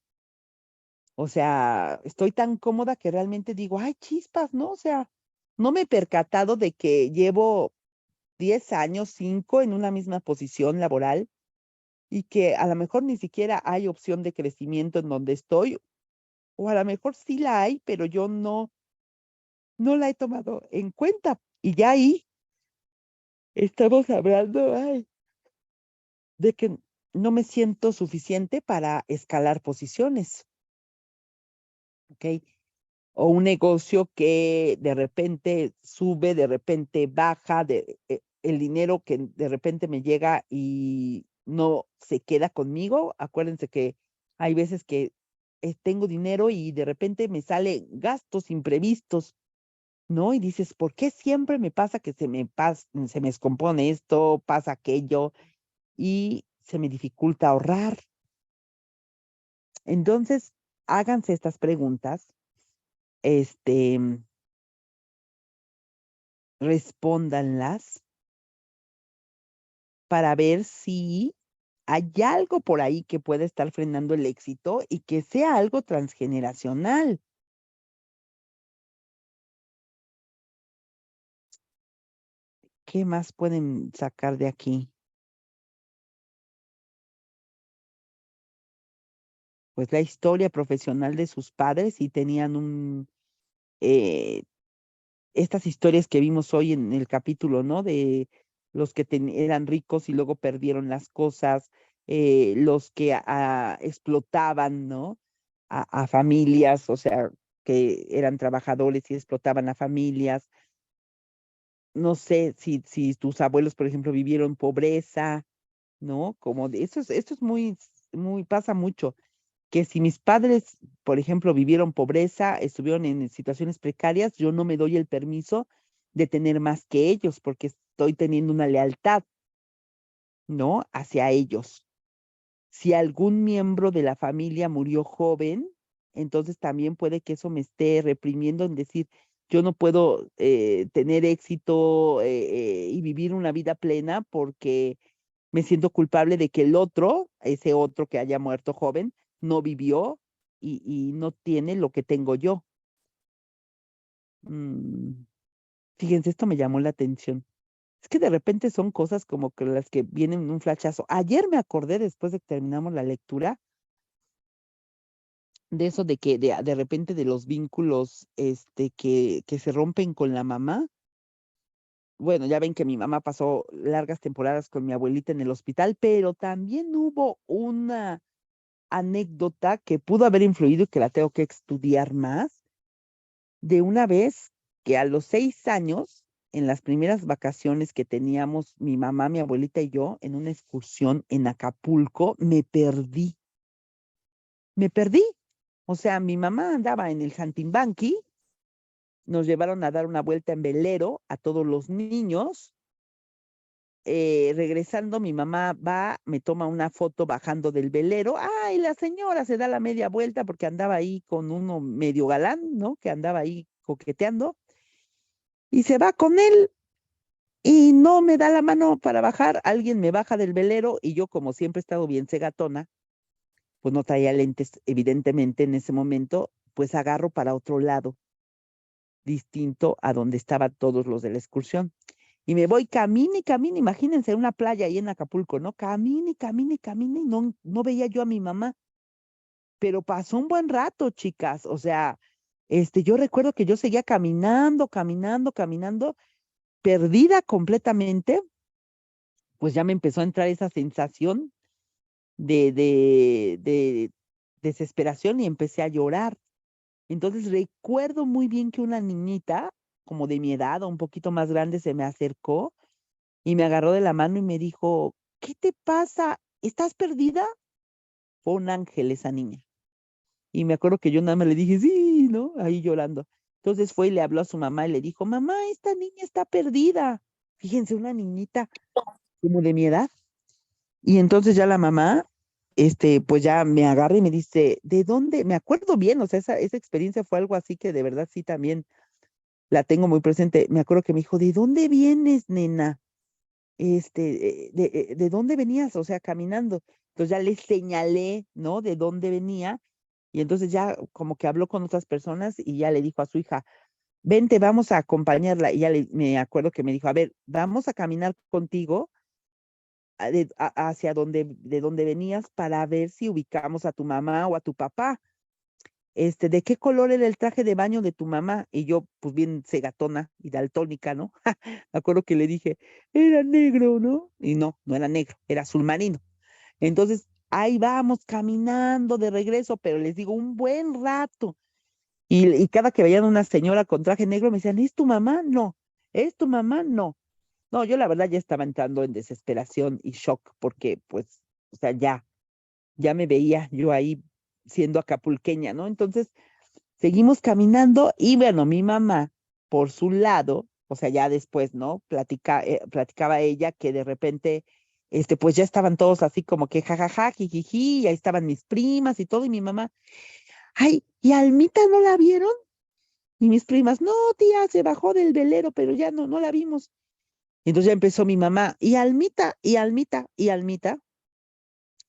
O sea, estoy tan cómoda que realmente digo, ay, chispas, ¿no? O sea, no me he percatado de que llevo 10 años, 5 en una misma posición laboral y que a lo mejor ni siquiera hay opción de crecimiento en donde estoy, o a lo mejor sí la hay, pero yo no la he tomado en cuenta. Y ya ahí estamos hablando, ay, de que no me siento suficiente para escalar posiciones, ¿ok? O un negocio que de repente sube, de repente baja, el dinero que de repente me llega y no se queda conmigo. Acuérdense que hay veces que tengo dinero y de repente me salen gastos imprevistos, ¿no? Y dices, ¿por qué siempre me pasa que se me descompone esto, pasa aquello y se me dificulta ahorrar? Entonces, háganse estas preguntas, este, respóndanlas para ver si hay algo por ahí que pueda estar frenando el éxito y que sea algo transgeneracional. ¿Qué más pueden sacar de aquí? pues la historia profesional de sus padres y tenían eh, estas historias que vimos hoy en el capítulo, ¿no? De los que eran ricos y luego perdieron las cosas, los que explotaban, ¿no? A familias, o sea, que eran trabajadores y explotaban a familias. No sé si tus abuelos, por ejemplo, vivieron pobreza, ¿no? Esto es pasa mucho, que si mis padres, por ejemplo, vivieron pobreza, estuvieron en situaciones precarias, yo no me doy el permiso de tener más que ellos, porque estoy teniendo una lealtad, ¿no? Hacia ellos. Si algún miembro de la familia murió joven, entonces también puede que eso me esté reprimiendo en decir, yo no puedo tener éxito y vivir una vida plena porque me siento culpable de que el otro, ese otro que haya muerto joven, no vivió y no tiene lo que tengo yo. Mm, Fíjense, esto me llamó la atención. Es que de repente son cosas como que las que vienen en un flachazo. Ayer me acordé, después de que terminamos la lectura, de eso de que de repente de los vínculos que se rompen con la mamá. Bueno, ya ven que mi mamá pasó largas temporadas con mi abuelita en el hospital, pero también hubo una anécdota que pudo haber influido y que la tengo que estudiar más, de una vez que a los 6 años, en las primeras vacaciones que teníamos mi mamá, mi abuelita y yo en una excursión en Acapulco, me perdí. Me perdí. O sea, mi mamá andaba en el Hantimbanqui, nos llevaron a dar una vuelta en velero a todos los niños. Regresando, mi mamá va, me toma una foto bajando del velero. ¡Ay, la señora se da la media vuelta porque andaba ahí con uno medio galán, ¿no? Que andaba ahí coqueteando. Y se va con él y no me da la mano para bajar. Alguien me baja del velero y yo, como siempre he estado bien cegatona, pues no traía lentes, evidentemente, en ese momento, pues agarro para otro lado, distinto a donde estaban todos los de la excursión. Y me voy, camine y camine, imagínense una playa ahí en Acapulco, ¿no? Camine, camine, camine, y no veía yo a mi mamá. Pero pasó un buen rato, chicas. O sea, yo recuerdo que yo seguía caminando, caminando, caminando, perdida completamente, pues ya me empezó a entrar esa sensación de desesperación y empecé a llorar. Entonces recuerdo muy bien que una niñita, como de mi edad o un poquito más grande, se me acercó y me agarró de la mano y me dijo, ¿qué te pasa? ¿Estás perdida? Fue un ángel esa niña. Y me acuerdo que yo nada más le dije, sí, ¿no? Ahí llorando. Entonces fue y le habló a su mamá y le dijo, mamá, esta niña está perdida. Fíjense, una niñita como de mi edad. Y entonces ya la mamá, pues ya me agarra y me dice, ¿de dónde? Me acuerdo bien, o sea, esa experiencia fue algo así que de verdad sí también la tengo muy presente. Me acuerdo que me dijo, ¿de dónde vienes, nena? ¿De dónde venías? O sea, caminando. Entonces ya le señalé, ¿no? De dónde venía. Y entonces ya como que habló con otras personas y ya le dijo a su hija, vente, vamos a acompañarla. Y ya me acuerdo que me dijo, a ver, vamos a caminar contigo hacia de donde venías para ver si ubicamos a tu mamá o a tu papá. ¿De qué color era el traje de baño de tu mamá? Y yo, pues bien cegatona y daltónica, ¿no? Me acuerdo que le dije, era negro, ¿no? Y no era negro, era azul marino. Entonces, ahí vamos caminando de regreso, pero les digo, un buen rato. Y cada que veían una señora con traje negro, me decían, ¿es tu mamá? No. ¿Es tu mamá? No. No, yo la verdad ya estaba entrando en desesperación y shock porque, pues, o sea, ya me veía yo ahí siendo acapulqueña, ¿no? Entonces, seguimos caminando y bueno, mi mamá, por su lado, o sea, ya después, ¿no? Platicaba ella que de repente, pues ya estaban todos así como que jajaja, jijiji, y ahí estaban mis primas y todo, y mi mamá, ay, ¿y Almita no la vieron? Y mis primas, no, tía, se bajó del velero, pero ya no la vimos. Y entonces ya empezó mi mamá, y Almita, y Almita, y Almita,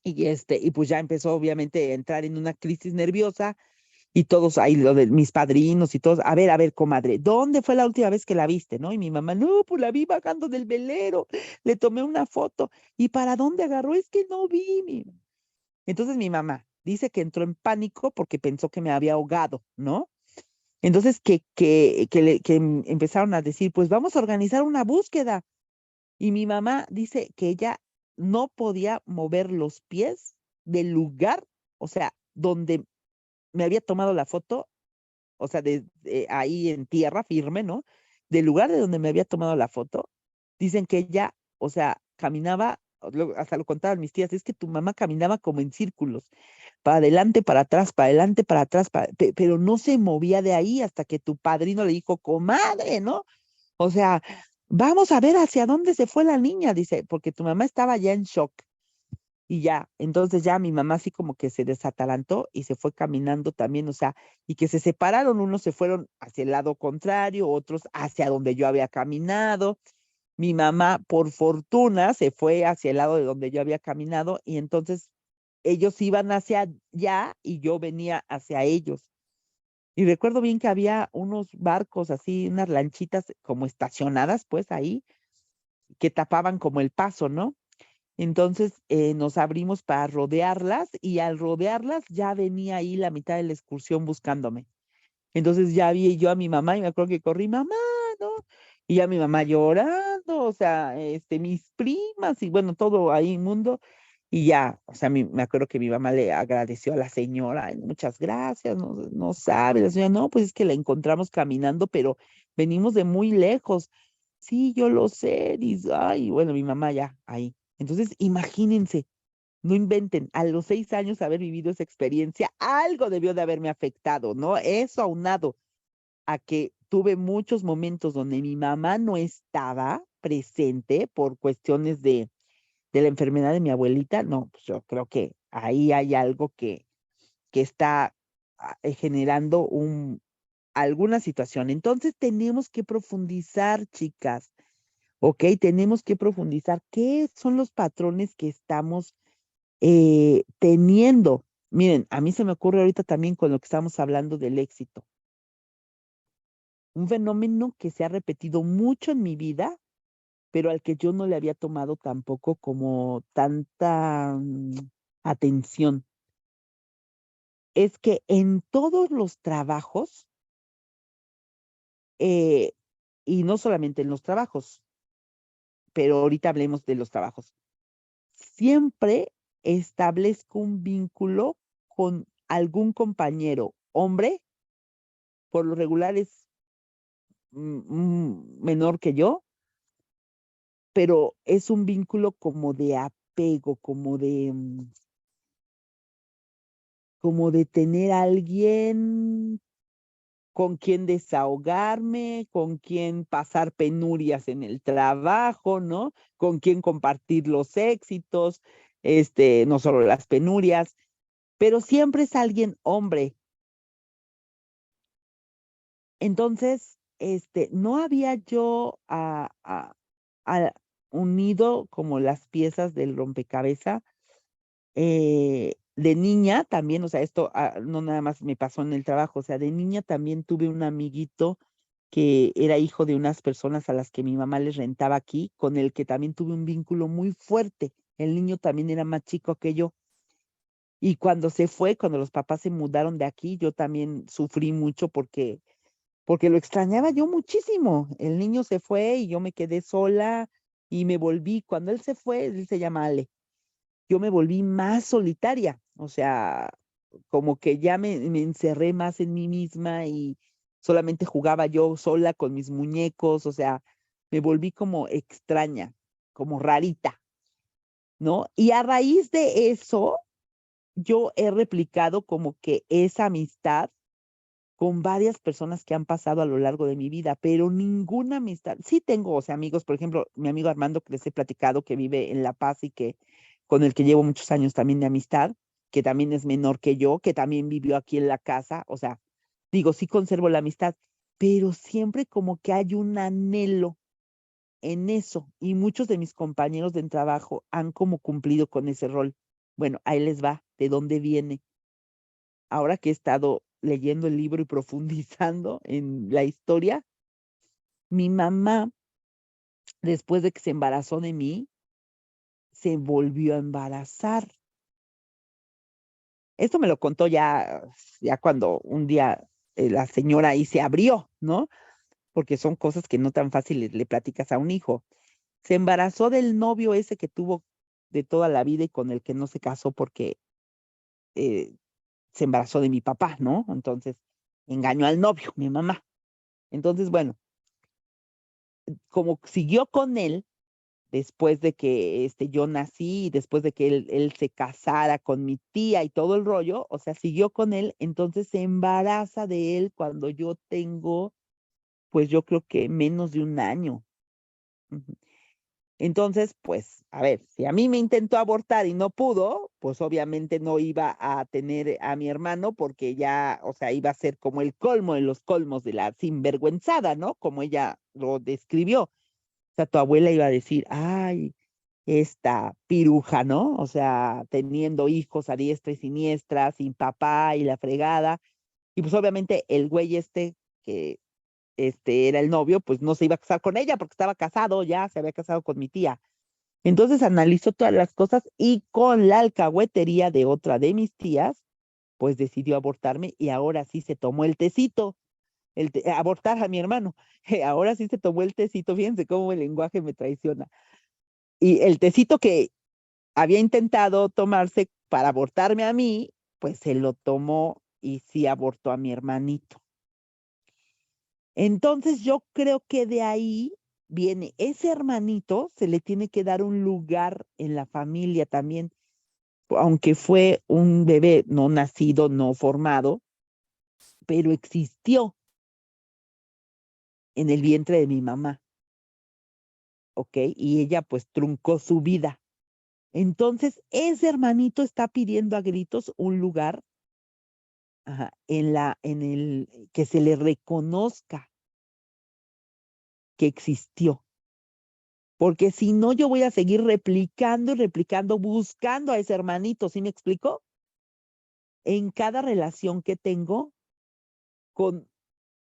y pues ya empezó obviamente a entrar en una crisis nerviosa, y todos ahí, lo de mis padrinos y todos, a ver, comadre, ¿dónde fue la última vez que la viste, no? Y mi mamá, no, pues la vi bajando del velero, le tomé una foto, ¿y para dónde agarró? Es que no vi. Entonces mi mamá, dice que entró en pánico porque pensó que me había ahogado, ¿no? Entonces que empezaron a decir, pues vamos a organizar una búsqueda. Y mi mamá dice que ella no podía mover los pies del lugar, o sea, donde me había tomado la foto, o sea, de ahí en tierra firme, ¿no? Del lugar de donde me había tomado la foto, dicen que ella, o sea, caminaba, hasta lo contaban mis tías, es que tu mamá caminaba como en círculos, para adelante, para atrás, para adelante, para atrás, pero no se movía de ahí hasta que tu padrino le dijo, comadre, ¿no? O sea, vamos a ver hacia dónde se fue la niña, dice, porque tu mamá estaba ya en shock. Y ya, entonces ya mi mamá así como que se desatalantó y se fue caminando también, o sea, y que se separaron, unos se fueron hacia el lado contrario, otros hacia donde yo había caminado. Mi mamá, por fortuna, se fue hacia el lado de donde yo había caminado y entonces ellos iban hacia allá y yo venía hacia ellos. Y recuerdo bien que había unos barcos así, unas lanchitas como estacionadas pues ahí, que tapaban como el paso, ¿no? Entonces nos abrimos para rodearlas y al rodearlas ya venía ahí la mitad de la excursión buscándome. Entonces ya vi yo a mi mamá y me acuerdo que corrí, mamá, ¿no? Y ya mi mamá llorando, o sea, mis primas y bueno, todo ahí inmundo. Y ya, o sea, me acuerdo que mi mamá le agradeció a la señora, "Ay, muchas gracias, no, no sabe, la señora, no, pues es que la encontramos caminando, pero venimos de muy lejos. Sí, yo lo sé, dice, ay, bueno, mi mamá ya, ahí. Entonces, imagínense, no inventen, a los 6 años haber vivido esa experiencia, algo debió de haberme afectado, ¿no? Eso aunado a que tuve muchos momentos donde mi mamá no estaba presente por cuestiones de la enfermedad de mi abuelita, no, pues yo creo que ahí hay algo que está generando alguna situación. Entonces tenemos que profundizar, chicas, ¿ok? Tenemos que profundizar qué son los patrones que estamos teniendo. Miren, a mí se me ocurre ahorita también con lo que estamos hablando del éxito. Un fenómeno que se ha repetido mucho en mi vida, pero al que yo no le había tomado tampoco como tanta atención. Es que en todos los trabajos, eh, y no solamente en los trabajos, pero ahorita hablemos de los trabajos, siempre establezco un vínculo con algún compañero hombre, por lo regular es menor que yo, pero es un vínculo como de apego, como de tener a alguien con quien desahogarme, con quien pasar penurias en el trabajo, ¿no? Con quien compartir los éxitos, no solo las penurias, pero siempre es alguien hombre. Entonces, no había yo a unido como las piezas del rompecabezas de niña también, o sea, esto no nada más me pasó en el trabajo, o sea, de niña también tuve un amiguito que era hijo de unas personas a las que mi mamá les rentaba aquí, con el que también tuve un vínculo muy fuerte. El niño también era más chico que yo. Y cuando se fue, cuando los papás se mudaron de aquí, yo también sufrí mucho porque lo extrañaba yo muchísimo. El niño se fue y yo me quedé sola y me volví, cuando él se fue, él se llama Ale, yo me volví más solitaria, o sea, como que ya me encerré más en mí misma y solamente jugaba yo sola con mis muñecos, o sea, me volví como extraña, como rarita, ¿no? Y a raíz de eso, yo he replicado como que esa amistad con varias personas que han pasado a lo largo de mi vida, pero ninguna amistad. Sí tengo, o sea, amigos, por ejemplo, mi amigo Armando, que les he platicado, que vive en La Paz y que con el que llevo muchos años también de amistad, que también es menor que yo, que también vivió aquí en la casa, o sea, digo, sí conservo la amistad, pero siempre como que hay un anhelo en eso y muchos de mis compañeros de trabajo han como cumplido con ese rol. Bueno, ahí les va, ¿de dónde viene? Ahora que he estado leyendo el libro y profundizando en la historia, mi mamá, después de que se embarazó de mí, se volvió a embarazar. Esto me lo contó ya cuando un día la señora ahí se abrió, ¿no? Porque son cosas que no tan fáciles le platicas a un hijo. Se embarazó del novio ese que tuvo de toda la vida y con el que no se casó porque eh, se embarazó de mi papá, ¿no? Entonces engañó al novio, mi mamá. Entonces, bueno, como siguió con él después de que yo nací y después de que él se casara con mi tía y todo el rollo, o sea, siguió con él, entonces se embaraza de él cuando yo tengo, pues yo creo que menos de un año. Ujú. Entonces, pues, a ver, si a mí me intentó abortar y no pudo, pues obviamente no iba a tener a mi hermano porque ya, o sea, iba a ser como el colmo de los colmos de la sinvergüenzada, ¿no? Como ella lo describió. O sea, tu abuela iba a decir, ay, esta piruja, ¿no? O sea, teniendo hijos a diestra y siniestra, sin papá y la fregada. Y pues obviamente el güey que era el novio, pues no se iba a casar con ella porque estaba casado, ya se había casado con mi tía. Entonces analizó todas las cosas y con la alcahuetería de otra de mis tías, pues decidió abortarme y ahora sí se tomó el tecito, abortar a mi hermano. Ahora sí se tomó el tecito, fíjense cómo el lenguaje me traiciona. Y el tecito que había intentado tomarse para abortarme a mí, pues se lo tomó y sí abortó a mi hermanito. Entonces yo creo que de ahí viene ese hermanito, se le tiene que dar un lugar en la familia también, aunque fue un bebé no nacido, no formado, pero existió en el vientre de mi mamá, ¿ok? Y ella pues truncó su vida. Entonces ese hermanito está pidiendo a gritos un lugar, ajá, que se le reconozca que existió. Porque si no, yo voy a seguir replicando y replicando, buscando a ese hermanito, ¿sí me explico? En cada relación que tengo con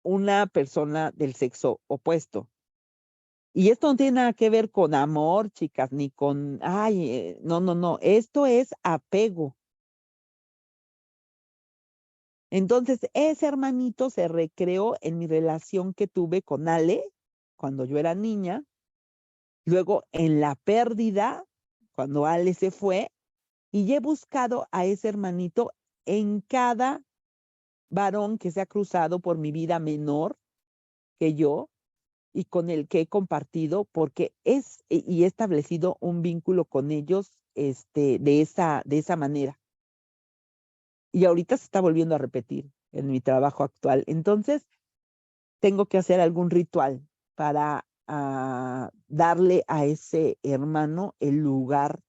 una persona del sexo opuesto. Y esto no tiene nada que ver con amor, chicas, ni con, ay, no, no, no, esto es apego. Entonces, ese hermanito se recreó en mi relación que tuve con Ale cuando yo era niña, luego en la pérdida, cuando Ale se fue, y he buscado a ese hermanito en cada varón que se ha cruzado por mi vida menor que yo y con el que he compartido, porque y he establecido un vínculo con ellos de esa manera. Y ahorita se está volviendo a repetir en mi trabajo actual. Entonces, tengo que hacer algún ritual para darle a ese hermano el lugar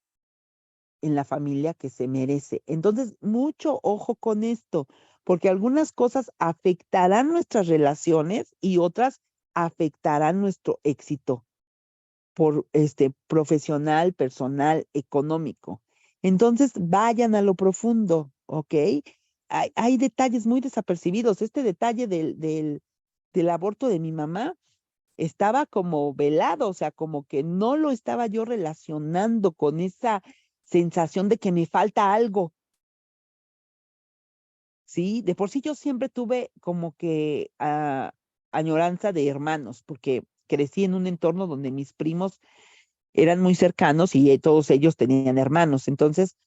en la familia que se merece. Entonces, mucho ojo con esto, porque algunas cosas afectarán nuestras relaciones y otras afectarán nuestro éxito por profesional, personal, económico. Entonces, vayan a lo profundo, ¿ok? Hay detalles muy desapercibidos. Este detalle del aborto de mi mamá estaba como velado, o sea, como que no lo estaba yo relacionando con esa sensación de que me falta algo, ¿sí? De por sí yo siempre tuve como que añoranza de hermanos, porque crecí en un entorno donde mis primos eran muy cercanos y todos ellos tenían hermanos, entonces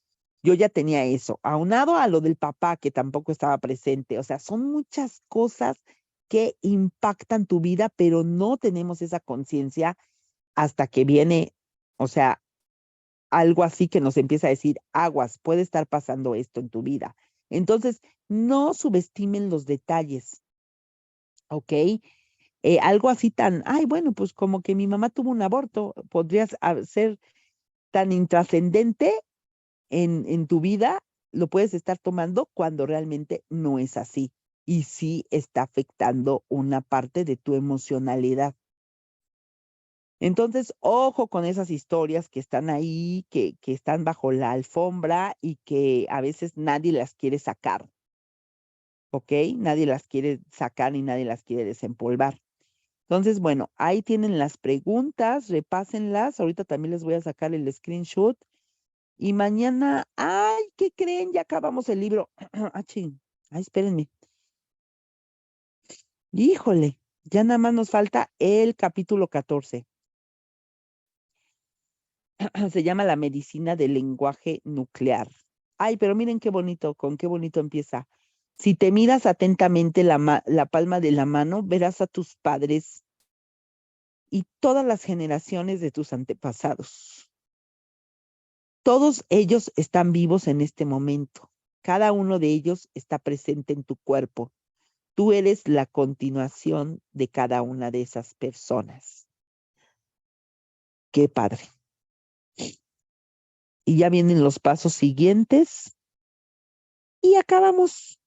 yo ya tenía eso, aunado a lo del papá que tampoco estaba presente, o sea, son muchas cosas que impactan tu vida, pero no tenemos esa conciencia hasta que viene, o sea, algo así que nos empieza a decir, aguas, puede estar pasando esto en tu vida. Entonces, no subestimen los detalles, ¿ok? Algo así tan, ay, bueno, pues como que mi mamá tuvo un aborto, podrías ser tan intrascendente en tu vida, lo puedes estar tomando cuando realmente no es así y sí está afectando una parte de tu emocionalidad. Entonces, ojo con esas historias que están ahí, que están bajo la alfombra y que a veces nadie las quiere sacar, ¿ok? Nadie las quiere sacar y nadie las quiere desempolvar. Entonces, bueno, ahí tienen las preguntas, repásenlas. Ahorita también les voy a sacar el screenshot Y mañana, ay, ¿qué creen? Ya acabamos el libro. Ay, espérenme. Híjole, ya nada más nos falta el capítulo 14. Se llama La medicina del lenguaje nuclear. Ay, pero miren qué bonito, con qué bonito empieza. Si te miras atentamente la palma de la mano, verás a tus padres y todas las generaciones de tus antepasados. Todos ellos están vivos en este momento. Cada uno de ellos está presente en tu cuerpo. Tú eres la continuación de cada una de esas personas. Qué padre. Y ya vienen los pasos siguientes y acabamos.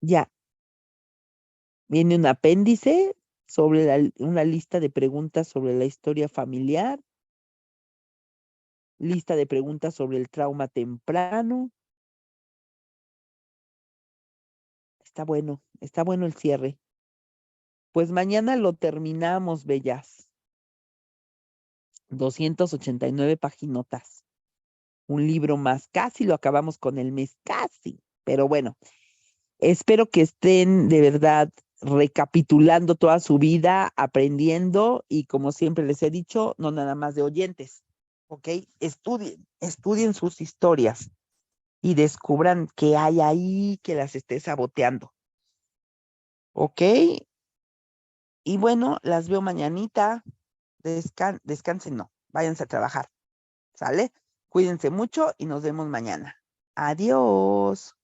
Ya, viene un apéndice sobre una lista de preguntas sobre la historia familiar, lista de preguntas sobre el trauma temprano. Está bueno el cierre. Pues mañana lo terminamos, bellas. 289 paginotas. Un libro más. Casi lo acabamos con el mes, casi. Pero bueno, espero que estén de verdad recapitulando toda su vida, aprendiendo y como siempre les he dicho, no nada más de oyentes, ¿ok? Estudien sus historias y descubran qué hay ahí que las esté saboteando, ¿ok? Y bueno, las veo mañanita. Descansen, no, váyanse a trabajar, ¿sale? Cuídense mucho y nos vemos mañana. Adiós.